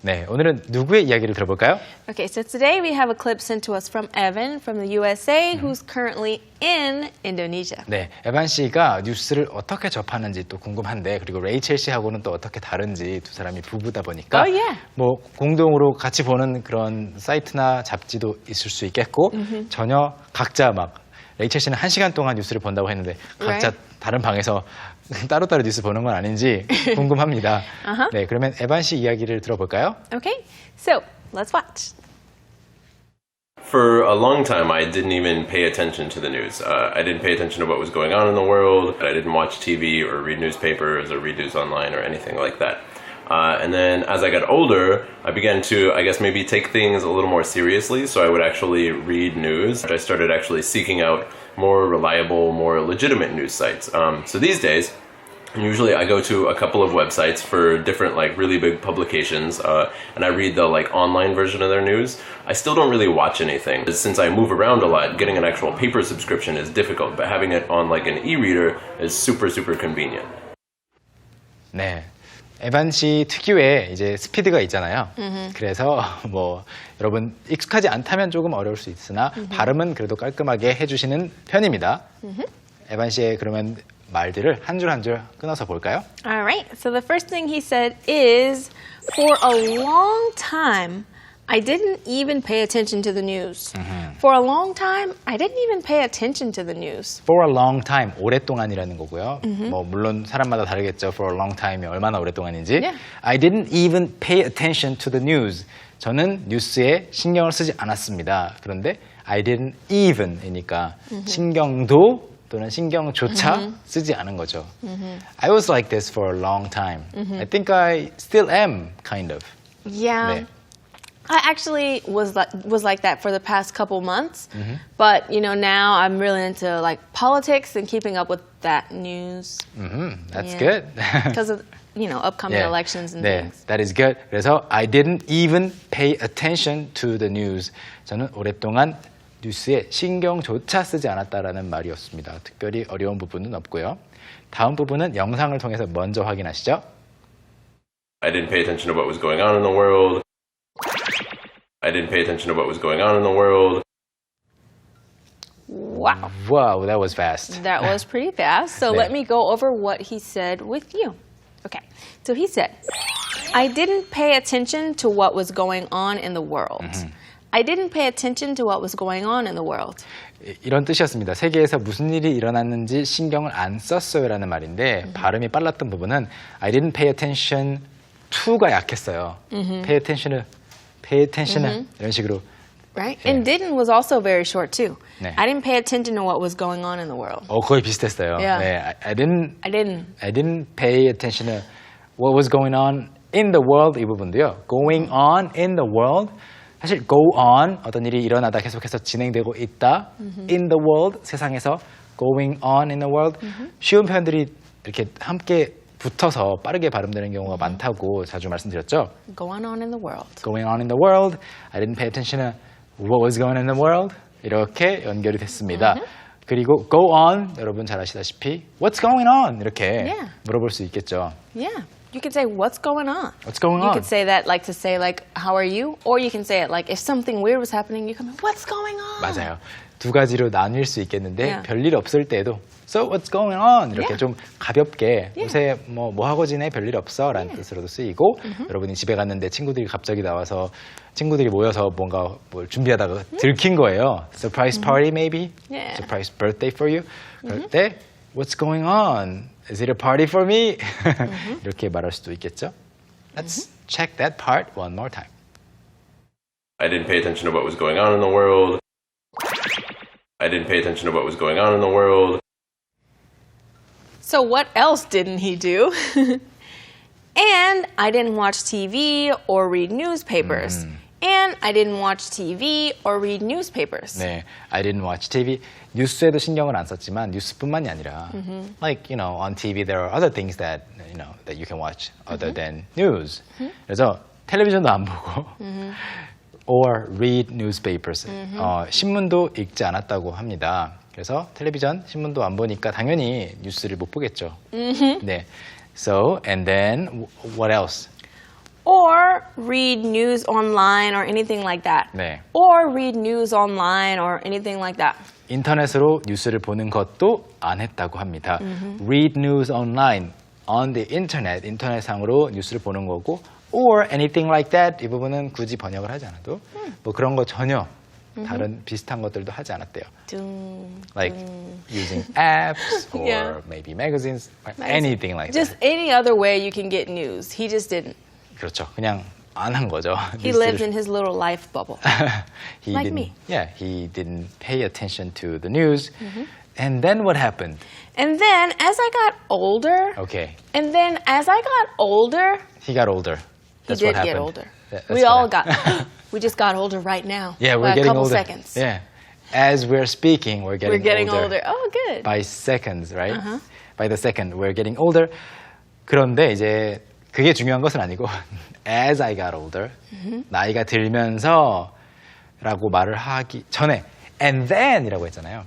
네, 오늘은 누구의 이야기를 들어볼까요? Okay, so today we have a clip sent to us from Evan from the USA who's currently in Indonesia. 네, 에반 씨가 뉴스를 어떻게 접하는지 또 궁금한데 그리고 레이첼 씨하고는 또 어떻게 다른지 두 사람이 부부다 보니까 Oh, yeah. 뭐 공동으로 같이 보는 그런 사이트나 잡지도 있을 수 있겠고 전혀 각자 막 레이첼 씨는 1시간 동안 뉴스를 본다고 했는데 각자 Right. 다른 방에서 따로따로 뉴스 보는 건 아닌지 궁금합니다. 네, 그러면 에반 씨 이야기를 들어볼까요? Okay, so let's watch. For a long time, I didn't even pay attention to the news. I didn't pay attention to what was going on in the world. I didn't watch TV or read newspapers or read news online or anything like that. And then as I got older, I began to, I guess, maybe take things a little more seriously. So I would actually read news. I started actually seeking out more reliable, more legitimate news sites. So these days, usually I go to a couple of websites for different like really big publications and I read the like online version of their news. I still don't really watch anything. Since I move around a lot, getting an actual paper subscription is difficult, but having it on like an e-reader is super, super convenient. 네. 에반 씨 특유의 이제 스피드가 있잖아요. 그래서 뭐 여러분 익숙하지 않다면 조금 어려울 수 있으나 발음은 그래도 깔끔하게 해주시는 편입니다. 에반 씨의 그러면 말들을 한 줄 한 줄 끊어서 볼까요? All right, so the first thing he said is, for a long time, I didn't even pay attention to the news. For a long time, I didn't even pay attention to the news. For a long time, 오랫동안이라는 거고요. 뭐 물론 사람마다 다르겠죠. For a long time이 얼마나 오랫동안인지. Yeah. I didn't even pay attention to the news. 저는 뉴스에 신경을 쓰지 않았습니다. 그런데 I didn't even이니까 신경도 또는 신경조차 쓰지 않은 거죠. I was like this for a long time. I think I still am, kind of. Yeah. 네. I actually was like that for the past couple months, but you know now I'm really into like politics and keeping up with that news. That's Yeah. good. Because of you know upcoming 네. elections and 네, things. that is good. 그래서 I didn't even pay attention to the news. 저는 오랫동안 뉴스에 신경조차 쓰지 않았다라는 말이었습니다. 특별히 어려운 부분은 없고요. 다음 부분은 영상을 통해서 먼저 확인하시죠. I didn't pay attention to what was going on in the world. I didn't pay attention to what was going on in the world. Wow, Wow, that was fast. that was pretty fast. So 네. let me go over what he said with you. Okay, so he said, I didn't pay attention to what was going on in the world. I didn't pay attention to what was going on in the world. 이런 뜻이었습니다. 세계에서 무슨 일이 일어났는지 신경을 안 썼어요라는 말인데 발음이 빨랐던 부분은 I didn't pay attention to가 약했어요. pay attention 이런 식으로 Right? And didn't was also very short too. 네. I didn't pay attention to what was going on in the world. 거의 비슷했어요. Yeah. 네, I didn't pay attention to what was going on in the world 이 부분도요. going on in the world 사실 go on 어떤 일이 일어나다 계속해서 진행되고 있다 in the world 세상에서 going on in the world 쉬운 표현들이 이렇게 함께 붙어서 빠르게 발음되는 경우가 많다고 자주 말씀드렸죠. Going on in the world. going on in the world I didn't pay attention to what was going on in the world 이렇게 연결이 됐습니다. 그리고 go on 여러분 잘 아시다시피 what's going on 이렇게 Yeah. 물어볼 수 있겠죠. Yeah. You could say, what's going on? What's going You on? could say that like to say like, how are you? Or you can say it like, if something weird was happening, you can be, what's going on? 맞아요. 두 가지로 나뉠 수 있겠는데 Yeah. 별일 없을 때도 So what's going on? 이렇게 Yeah. 좀 가볍게 Yeah. 요새 뭐 하고 지내 별일 없어 라는 뜻으로도 쓰이고 여러분이 집에 갔는데 친구들이 갑자기 나와서 친구들이 모여서 뭔가 뭘 준비하다가 들킨 거예요. Surprise party maybe? Yeah. Surprise birthday for you? 그럴 때 What's going on? Is it a party for me? 이렇게 말할 수도 있겠죠. Let's check that part one more time. I didn't pay attention to what was going on in the world. I didn't pay attention to what was going on in the world. So what else didn't he do? And I didn't watch TV or read newspapers. And I didn't watch TV or read newspapers. 네, I didn't watch TV. 뉴스에도 신경을 안 썼지만 뉴스뿐만이 아니라, like you know, on TV there are other things that you know that you can watch other than news. 그래서 텔레비전도 안 보고, or read newspapers. 신문도 읽지 않았다고 합니다. 그래서 텔레비전, 신문도 안 보니까 당연히 뉴스를 못 보겠죠. 네. So and then what else? or read news online or anything like that. 네. Or read news online or anything like that. 인터넷으로 뉴스를 보는 것도 안 했다고 합니다. Read news online on the internet, 인터넷상으로 뉴스를 보는 거고 or anything like that 이 부분은 굳이 번역을 하지 않아도 뭐 그런 거 전혀 다른 비슷한 것들도 하지 않았대요. Like using apps or Yeah. maybe magazines, or anything like Just that. any other way you can get news. He just didn't. 그렇죠. 그냥 안 한 거죠. He lived in his little life bubble. he like didn't, me. Yeah, he didn't pay attention to the news. And then what happened? And then as I got older, Okay, and then as I got older, he got older. he That's did what get happened. older. That's We what all happened. got, we just got older right now. Yeah, by we're a getting couple older. seconds. Yeah, as we're speaking, we're We're getting older. older. Oh, good. By seconds, right? By the second, we're getting older. 그런데 이제 그게 중요한 것은 아니고 as I got older, 나이가 들면서라고 말을 하기 전에 and then이라고 했잖아요.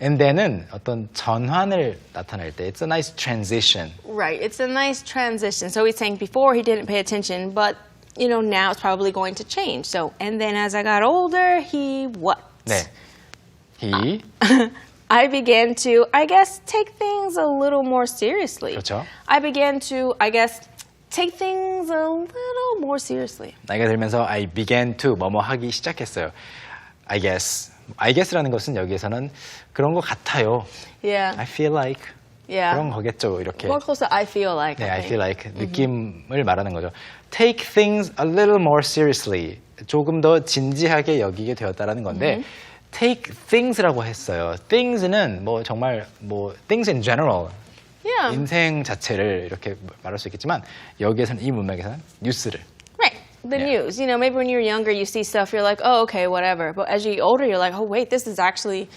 And then은 어떤 전환을 나타낼 때 it's a nice transition. Right. It's a nice transition. So he's saying before he didn't pay attention, but you know now it's probably going to change. So and then as I got older, he what? 네. He I began to, I guess, take things a little more seriously. 그렇죠. I began to, I guess, take things a little more seriously. 나이가 들면서 I began to 뭐뭐 하기 시작했어요. I guess라는 것은 여기에서는 그런 것 같아요. Yeah. I feel like Yeah. 그런 거겠죠. 이렇게. More close to I feel like. 네, I I think. feel like 느낌을 말하는 거죠. Take things a little more seriously. 조금 더 진지하게 여기게 되었다라는 건데 take things라고 했어요. things는 뭐 정말 뭐 things in general Yeah. 인생 자체를 이렇게 말할 수 있겠지만 여기에서는 이 문맥에서는 뉴스를 Right. The Yeah. news. You know, maybe when you're younger, you see stuff, you're like, oh, okay, whatever. But as you get older, you're like, oh, wait, this is actually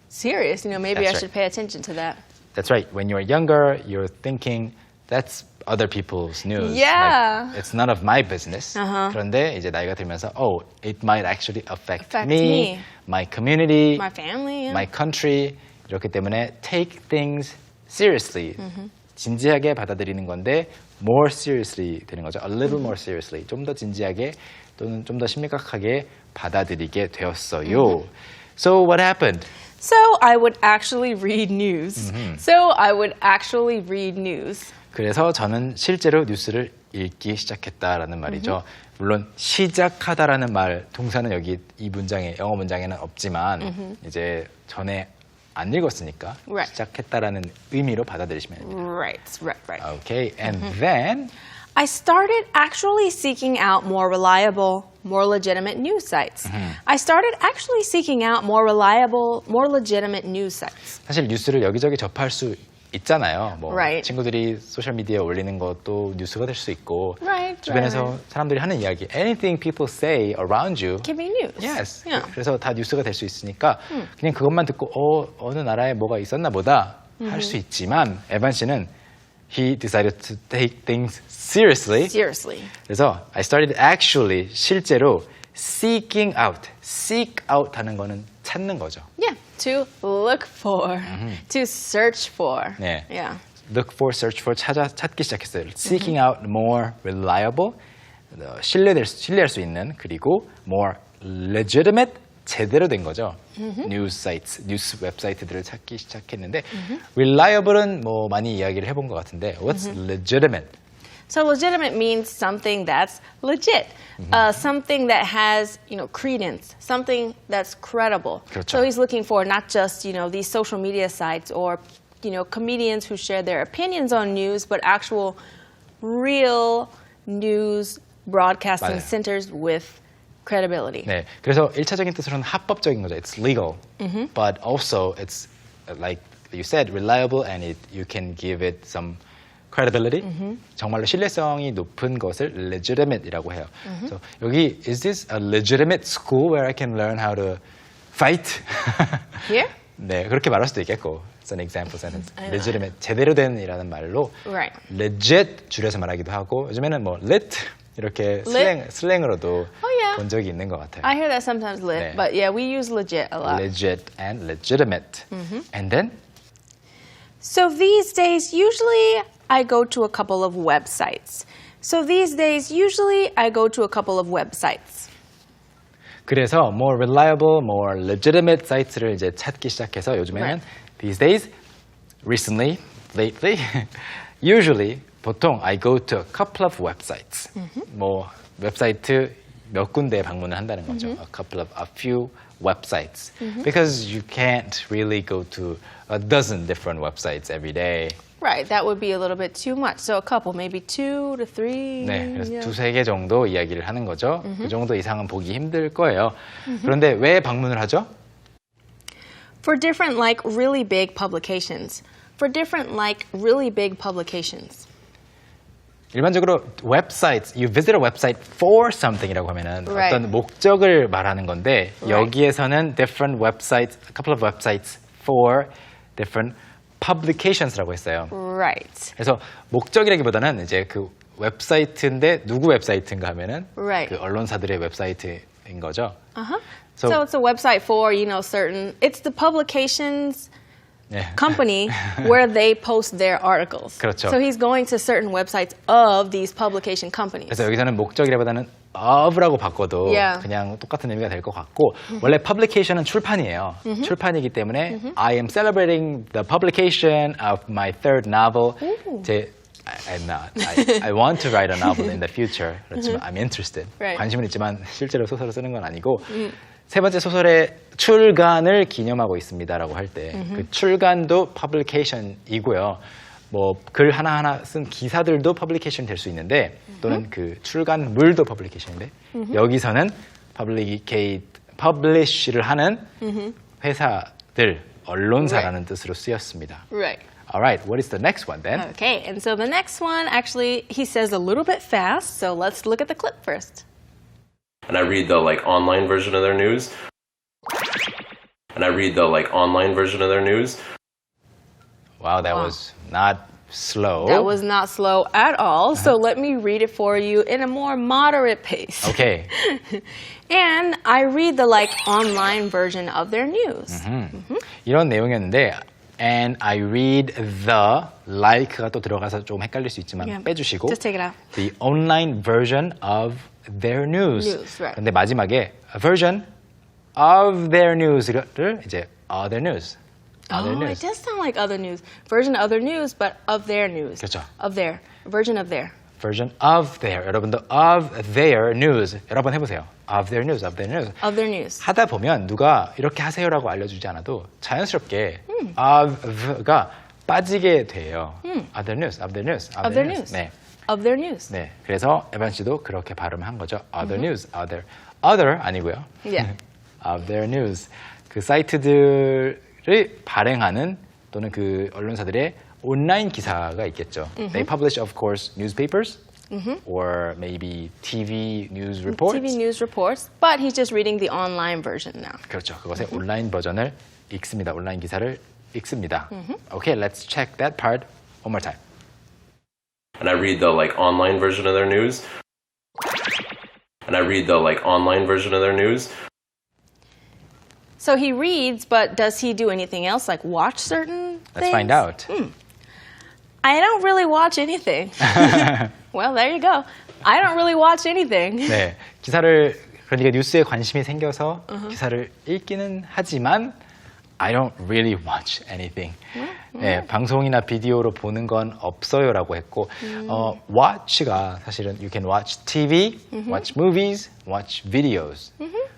serious. You know, maybe That's I should pay attention to that. That's right. When you're younger, you're thinking that's other people's news. Yeah. Like, it's none of my business. 그런데 이제 나이가 들면서 oh, it might actually affect me, my community, My family. Yeah. my country. 이렇기 때문에 take things seriously. 진지하게 받아들이는 건데 more seriously 되는 거죠. A little more seriously. 좀 더 진지하게 또는 좀 더 심각하게 받아들이게 되었어요. So what happened? So I would actually read news. So I would actually read news. 그래서 저는 실제로 뉴스를 읽기 시작했다라는 말이죠. 물론 시작하다라는 말 동사는 여기 이 문장에 영어 문장에는 없지만 이제 전에 안 읽었으니까 Right. 시작했다라는 의미로 받아들이시면 됩니다. Right. Okay, and then I started actually seeking out more reliable, more legitimate news sites. I started actually seeking out more reliable, more legitimate news sites. 사실 뉴스를 여기저기 접할 수 있잖아요. 뭐 Right. 친구들이 소셜 미디어에 올리는 것도 뉴스가 될 수 있고 Right, 주변에서 right. 사람들이 하는 이야기, anything people say around you. Can be news. Yes. Yeah. 그래서 다 뉴스가 될 수 있으니까 그냥 그것만 듣고 어느 나라에 뭐가 있었나 보다 할 수 있지만 에반 씨는 he decided to take things seriously. Seriously. 그래서 I started actually 실제로 seeking out. seek out 하는 거는 찾는 거죠. Yeah. To look for, to search for. 네. Yeah. Look for, search for 찾기 시작했어요. Seeking out more reliable, 신뢰할 수 있는 그리고 more legitimate 제대로 된 거죠. News sites, 뉴스 웹사이트들을 찾기 시작했는데 reliable은 뭐 많이 이야기를 해본 것 같은데 what's legitimate? So legitimate means something that's legit, something that has, you know, credence, something that's credible. 그렇죠. So he's looking for not just, you know, these social media sites or, you know, comedians who share their opinions on news, but actual real news broadcasting 맞아요. centers with credibility. 네, 그래서 1차적인 뜻으로는 합법적인 거죠. It's legal, but also it's like you said, reliable and you can give it some credibility. 정말로 신뢰성이 높은 것을 legitimate이라고 해요. So 여기 is this a legitimate school where I can learn how to fight? Here? 네, 그렇게 말할 수도 있겠고. It's an example sentence. I know. legitimate, 제대로 된이라는 말로 Right. legit 줄여서 말하기도 하고 요즘에는 뭐 lit 이렇게 슬랭으로도 yeah. 본 적이 있는 것 같아요. I hear that sometimes lit, 네. but yeah, we use legit a lot. legit and legitimate. And then So these days, usually I go to a couple of websites. So these days, usually I go to a couple of websites. 그래서 more reliable, more legitimate 사이트를 이제 찾기 시작해서 요즘에는 Right. these days, recently, lately, usually 보통 I go to a couple of websites. 뭐 웹사이트 몇 군데 방문을 한다는 거죠. A few websites. Because you can't really go to a dozen different websites every day. Right, that would be a little bit too much. So a couple, maybe 2 to 3. 네, 그래서 yeah. 두세 개 정도 이야기를 하는 거죠. 그 정도 이상은 보기 힘들 거예요. 그런데 왜 방문을 하죠? For different, like, really big publications. For different, like, really big publications. 일반적으로 websites, you visit a website for something이라고 하면은 Right. 어떤 목적을 말하는 건데 Right. 여기에서는 different websites, a couple of websites for different publications라고 했어요. Right. 그래서 목적이라기보다는 이제 그 웹사이트인데 누구 웹사이트인가 하면은 Right. 그 언론사들의 웹사이트인 거죠. Uh-huh. So- So it's a website for, certain, it's the publications 네. company where they post their articles. 그렇죠. So he's going to certain websites of these publication companies. 그래서 여기서는 목적이라기보다는 of라고 바꿔도 Yeah. 그냥 똑같은 의미가 될 것 같고 원래 publication은 출판이에요. 출판이기 때문에 I am celebrating the publication of my third novel. I'm not. I want to write a novel in the future. 그렇지만 I'm interested. Right. 관심은 있지만 실제로 소설을 쓰는 건 아니고 세 번째 소설의 출간을 기념하고 있습니다라고 할 때 그 출간도 publication이고요. 뭐 글 하나하나 쓴 기사들도 publication 될 수 있는데 또는 그 출간물도 publication인데 여기서는 publish를 하는 회사들, 언론사라는 뜻으로 쓰였습니다. Right. Alright, what is the next one then? Okay, and so the next one, actually, he says a little bit fast, so let's look at the clip first. And I read the like online version of their news. And I read the like online version of their news. Wow, that was not slow. That was not slow at all, so let me read it for you in a more moderate pace. Okay. And I read the like online version of their news. 이런 내용이었는데 and I read the like가 또 들어가서 좀 헷갈릴 수 있지만 Yeah. 빼주시고 Just take it out. the online version of their news. News, right. 근데 마지막에 a version of their news를 이제 other news. Other Oh, news. it does sound like other news. Version of other news, but of their news. 그렇죠. Of their. Version of their. version of their. 여러분도 of their news. 여러 번 해보세요. of their news, of their news. Of their news. 하다 보면 누가 이렇게 하세요라고 알려주지 않아도 자연스럽게 of가 빠지게 돼요. other news, of their news, Of their news. 네, Of their news. 네. 그래서 에반 씨도 그렇게 발음한 거죠. other news, other 아니고요. Yeah. of their news. 그 사이트들을 발행하는 또는 그 언론사들의 온라인 기사가 있겠죠. They publish, of course, newspapers or maybe TV news reports. TV news reports, but he's just reading the online version now. 그렇죠. 그것의 온라인 버전을 읽습니다. 온라인 기사를 읽습니다. Okay, let's check that part one more time. And I read the like online version of their news. And I read the like online version of their news. So he reads, but does he do anything else, like watch certain Let's things? find out. I don't really watch anything. Well, there you go. I don't really watch anything. 네, 기사를 그러니까 뉴스에 관심이 생겨서 기사를 읽기는 하지만 I don't really watch anything. 네, 방송이나 비디오로 보는 건 없어요라고 했고 watch가 사실은 you can watch TV, watch movies, watch videos.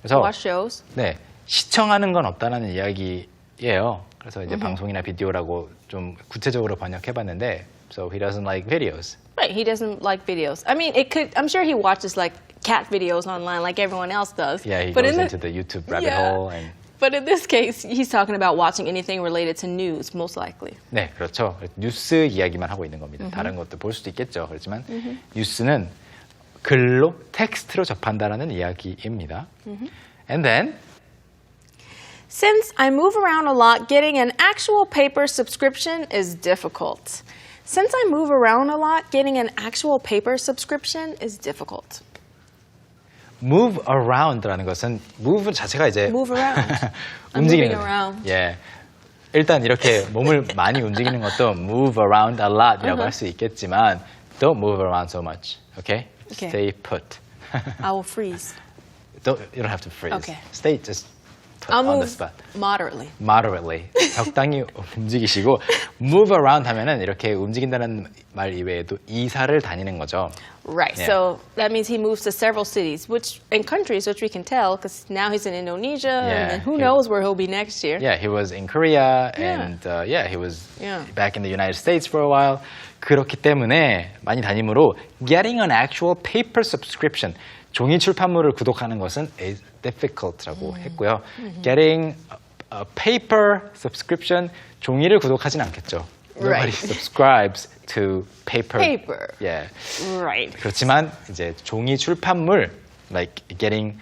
그래서 Watch shows. 네, 시청하는 건 없다는 이야기예요. 그래서 이제 방송이나 비디오라고 좀 구체적으로 번역해봤는데 so he doesn't like videos. Right, he doesn't like videos. I mean, it could. I'm sure he watches like cat videos online, like everyone else does. Yeah, he but goes in into the YouTube rabbit Yeah. hole and But in this case, he's talking about watching anything related to news, most likely. 네, 그렇죠. 뉴스 이야기만 하고 있는 겁니다. 다른 것도 볼 수도 있겠죠. 그렇지만 뉴스는 글로 텍스트로 접한다라는 이야기입니다. And then Since I move around a lot, getting an actual paper subscription is difficult. Since I move around a lot, getting an actual paper subscription is difficult. move around라는 것은 move 자체가 이제 Move around. I'm 움직이는 moving 거예요. around. 예. 일단 이렇게 몸을 많이 움직이는 것도 move around a lot이라고 할 수 있겠지만 don't move around so much. Okay? Okay. Stay put. I will freeze. You don't have to freeze. Okay. Stay just put I'll on the move spot. moderately. Moderately. 적당히 움직이시고 move around 하면은 이렇게 움직인다는 말 이외에도 이사를 다니는 거죠. Right. Yeah. So that means he moves to several cities, which in countries, which we can tell, because now he's in Indonesia, Yeah, and then who he- knows where he'll be next year. Yeah, he was in Korea Yeah. and he was Yeah. back in the United States for a while. 그렇기 때문에 많이 다니므로 getting an actual paper subscription, 종이 출판물을 구독하는 것은 is difficult라고 했고요. Getting a paper subscription, 종이를 구독하진 않겠죠. Nobody Right. subscribes to paper. Paper. Yeah. Right. 그렇지만 이제 종이 출판물, like getting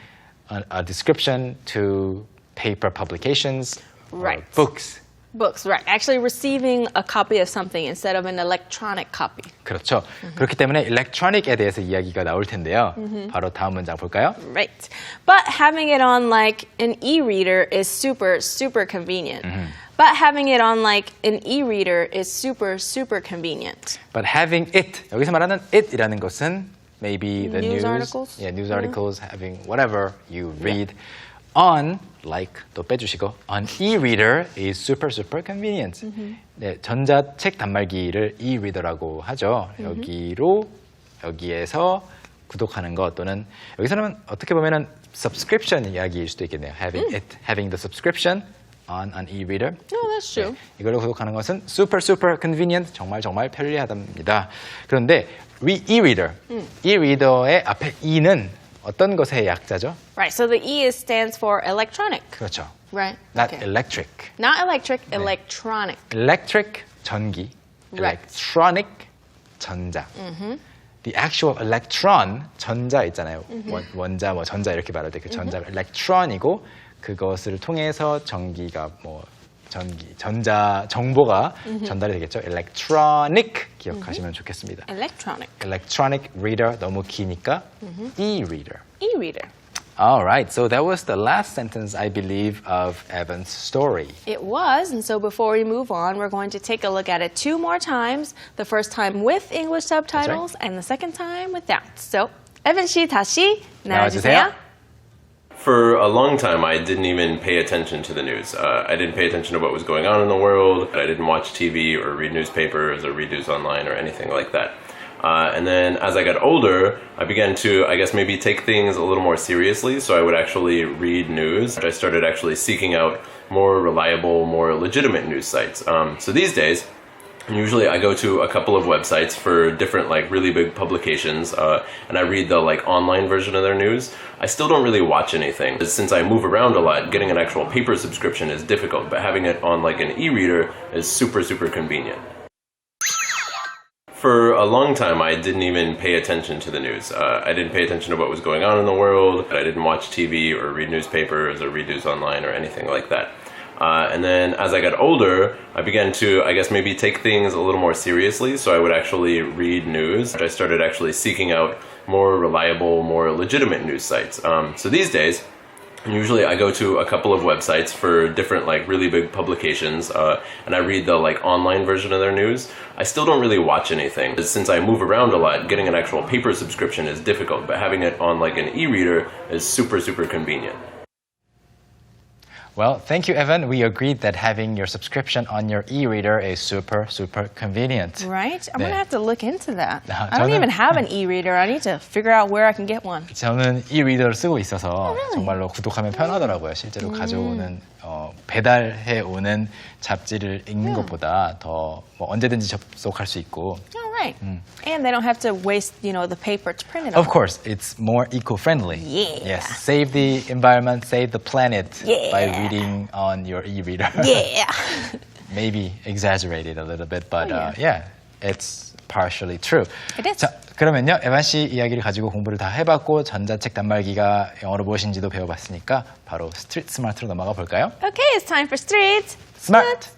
a description to paper publications, or Right. books. Books, right. Actually receiving a copy of something instead of an electronic copy. 그렇죠. 그렇기 때문에 electronic에 대해서 이야기가 나올 텐데요. 바로 다음 문장 볼까요? Right. But having it on like an e-reader is super, super convenient. But having it on like an e-reader is super, super convenient. But having it, 여기서 말하는 it이라는 것은 maybe the News news, articles? yeah, news articles, having whatever you read on, like 또 빼주시고, on e-reader is super, super convenient. 네, 전자책 단말기를 e-reader라고 하죠. 여기에서 구독하는 것 또는 여기서는 어떻게 보면은 subscription 이야기일 수도 있겠네요. Having the subscription on an e-reader. Oh, that's true. 이걸로 구독하는 것은 super super convenient, 정말 정말 편리하답니다. 그런데 e-reader, e-reader의 앞에 e는 어떤 것의 약자죠? Right. So the E stands for electronic. 그렇죠. Right. Not Okay. electric. Not electric, electronic. Electric, 전기. Right. Electronic, 전자. The actual electron, 전자 있잖아요. 원자, 뭐 전자 이렇게 말할 때 그 전자 electron이고 그것을 통해서 전기가 정보가 전달이 되겠죠. electronic 기억하시면 좋겠습니다. Electronic. electronic reader 너무 기니까 e-reader. E-reader. All right, so that was the last sentence, I believe, of Evan's story. It was, and so before we move on, we're going to take a look at it 2 more times. The first time with English subtitles and the second time without. So, Evan 씨 다시 나와주세요. For a long time, I didn't even pay attention to the news. I didn't pay attention to what was going on in the world. I didn't watch TV or read newspapers or read news online or anything like that. And then as I got older, I began to, I guess, maybe take things a little more seriously. So I would actually read news. I started actually seeking out more reliable, more legitimate news sites. So these days, usually I go to a couple of websites for different like really big publications and I read the like online version of their news. I still don't really watch anything. Since I move around a lot, getting an actual paper subscription is difficult, but having it on like an e-reader is super, super convenient. For a long time, I didn't even pay attention to the news. I didn't pay attention to what was going on in the world. I didn't watch TV or read newspapers or read news online or anything like that. And then as I got older, I began to, I guess, maybe take things a little more seriously. So I would actually read news. I started actually seeking out more reliable, more legitimate news sites. So these days, usually I go to a couple of websites for different like really big publications and I read the like online version of their news. I still don't really watch anything. Since I move around a lot, getting an actual paper subscription is difficult, but having it on like an e-reader is super, super convenient. Well, thank you, Evan. We agreed that having your subscription on your e-reader is super, super convenient. Right? I'm 네. going to have to look into that. 아, I don't 저는- even have an e-reader. I need to figure out where I can get one. 저는 e-reader를 쓰고 있어서 정말로 구독하면 편하더라고요. 실제로 가져오는 배달해 오는 잡지를 읽는 것보다 더 뭐 언제든지 접속할 수 있고. All right. And they don't have to waste, the paper to print it on. Of course, it's more eco-friendly. Yeah. Yes, save the environment, save the planet Yeah. by reading on your e-reader. Yeah. Maybe exaggerated a little bit, but Oh, yeah, it's partially true. It is. 자, 그러면요, 에반 씨 이야기를 가지고 공부를 다 해봤고 전자책 단말기가 영어로 무엇인지도 배워봤으니까 바로 스트리트 스마트로 넘어가 볼까요? Okay, it's time for Street 스마트